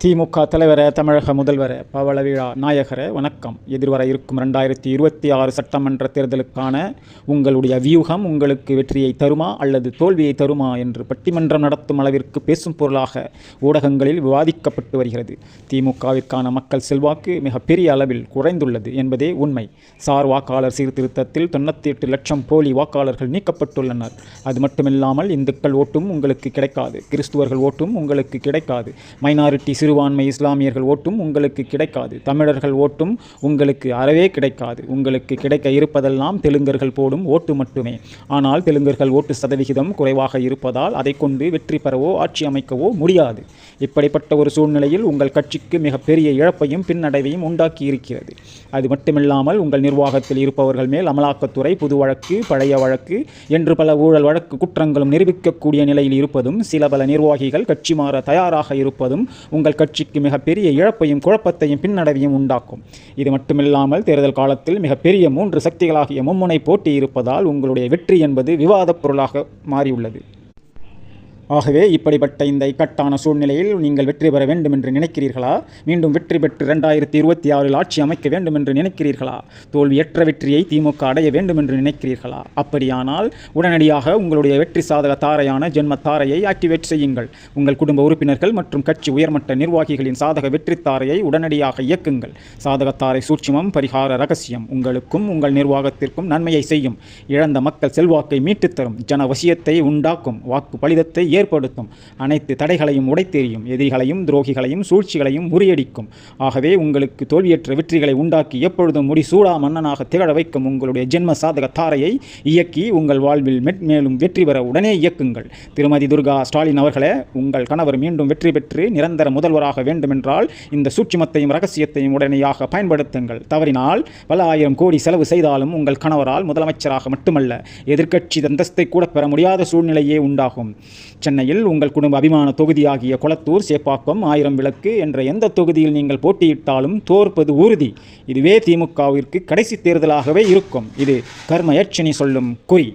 திமுக தலைவர, தமிழக முதல்வர, பவளவிழா நாயகர வணக்கம். எதிர்வர இருக்கும் 2026 சட்டமன்ற தேர்தலுக்கான உங்களுடைய வியூகம் உங்களுக்கு வெற்றியை தருமா அல்லது தோல்வியை தருமா என்று பட்டிமன்றம் நடத்தும் அளவிற்கு பேசும் பொருளாக ஊடகங்களில் விவாதிக்கப்பட்டு வருகிறது. திமுகவிற்கான மக்கள் செல்வாக்கு மிகப்பெரிய அளவில் குறைந்துள்ளது என்பதே உண்மை. சார் வாக்காளர் சீர்திருத்தத்தில் 98 லட்சம் போலி வாக்காளர்கள் நீக்கப்பட்டுள்ளனர். அது மட்டுமில்லாமல் இந்துக்கள் ஓட்டும் உங்களுக்கு கிடைக்காது, கிறிஸ்துவர்கள் ஓட்டும் உங்களுக்கு கிடைக்காது, மைனாரிட்டி சிறுபான்மை இஸ்லாமியர்கள் ஓட்டும் உங்களுக்கு கிடைக்காது, தமிழர்கள் ஓட்டும் உங்களுக்கு அறவே கிடைக்காது. உங்களுக்கு கிடைக்க இருப்பதெல்லாம் தெலுங்கர்கள் போடும் ஓட்டு மட்டுமே. ஆனால் தெலுங்கர்கள் ஓட்டு சதவிகிதம் குறைவாக இருப்பதால் அதை கொண்டு வெற்றி பெறவோ ஆட்சி அமைக்கவோ முடியாது. இப்படிப்பட்ட ஒரு சூழ்நிலையில் உங்கள் கட்சிக்கு மிகப்பெரிய இழப்பையும் பின்னடைவையும் உண்டாக்கி இருக்கிறது. அது மட்டுமில்லாமல் உங்கள் நிர்வாகத்தில் இருப்பவர்கள் மேல் அமலாக்கத்துறை புது வழக்கு, பழைய வழக்கு என்று பல ஊழல் வழக்கு குற்றங்களும் நிரூபிக்கக்கூடிய நிலையில் இருப்பதும், சில பல நிர்வாகிகள் கட்சி மாற தயாராக இருப்பதும் உங்கள் கட்சிக்கு மிகப்பெரிய இழப்பையும் குழப்பத்தையும் பின்னடைவையும் உண்டாக்கும். இது மட்டுமில்லாமல் தேர்தல் காலத்தில் மிகப்பெரிய 3 சக்திகளாகிய மும்முனை போட்டி இருப்பதால் உங்களுடைய வெற்றி என்பது விவாதப் பொருளாக மாறியுள்ளது. ஆகவே இப்படிப்பட்ட இந்த இக்கட்டான சூழ்நிலையில் நீங்கள் வெற்றி பெற வேண்டும் என்று நினைக்கிறீர்களா? மீண்டும் வெற்றி பெற்று 2026 ஆட்சி அமைக்க வேண்டும் என்று நினைக்கிறீர்களா? தோல்வியற்ற வெற்றியை திமுக அடைய வேண்டும் என்று நினைக்கிறீர்களா? அப்படியானால் உடனடியாக உங்களுடைய வெற்றி சாதக தாரையான ஜென்ம தாரையை ஆக்டிவேட் செய்யுங்கள். உங்கள் குடும்ப உறுப்பினர்கள் மற்றும் கட்சி உயர்மட்ட நிர்வாகிகளின் சாதக வெற்றி தாரையை உடனடியாக இயக்குங்கள். சாதக தாரை சூட்சுமம், பரிகார ரகசியம் உங்களுக்கும் உங்கள் நிர்வாகத்திற்கும் நன்மையை செய்யும். இழந்த மக்கள் செல்வாக்கை மீட்டுத்தரும். ஜனவசியத்தை உண்டாக்கும். வாக்கு பலிதத்தை ஏற்படுத்தும். அனைத்து தடைகளையும் உடைத்தெறியும். எதிரிகளையும் துரோகிகளையும் சூழ்ச்சிகளையும் முறியடிக்கும். ஆகவே உங்களுக்கு தோல்வியற்ற வெற்றிகளை உண்டாக்கி எப்பொழுதும் முடிசூடா மன்னனாக திகழ வைக்கும் உங்களுடைய ஜென்ம சாதக தாரையை இயக்கி உங்கள் வாழ்வில் மேலும் வெற்றி பெற உடனே இயக்குங்கள். திருமதி துர்கா ஸ்டாலின் அவர்களே, உங்கள் கணவர் மீண்டும் வெற்றி பெற்று நிரந்தர முதல்வராக வேண்டுமென்றால் இந்த சூட்சுமத்தையும் ரகசியத்தையும் உடனடியாக பயன்படுத்துங்கள். தவறினால் பல ஆயிரம் கோடி செலவு செய்தாலும் உங்கள் கணவரால் முதலமைச்சராக மட்டுமல்ல, எதிர்க்கட்சி அந்தஸ்தை கூட பெற முடியாத சூழ்நிலையே உண்டாகும். சென்னையில் உங்கள் குடும்ப அபிமான தொகுதியாகிய கொளத்தூர், சேப்பாக்கம், ஆயிரம் விளக்கு என்ற எந்த தொகுதியில் நீங்கள் போட்டியிட்டாலும் தோற்பது உறுதி. இதுவே திமுகவிற்கு கடைசி தேர்தலாகவே இருக்கும். இது கர்ம யட்சணி சொல்லும் குறி.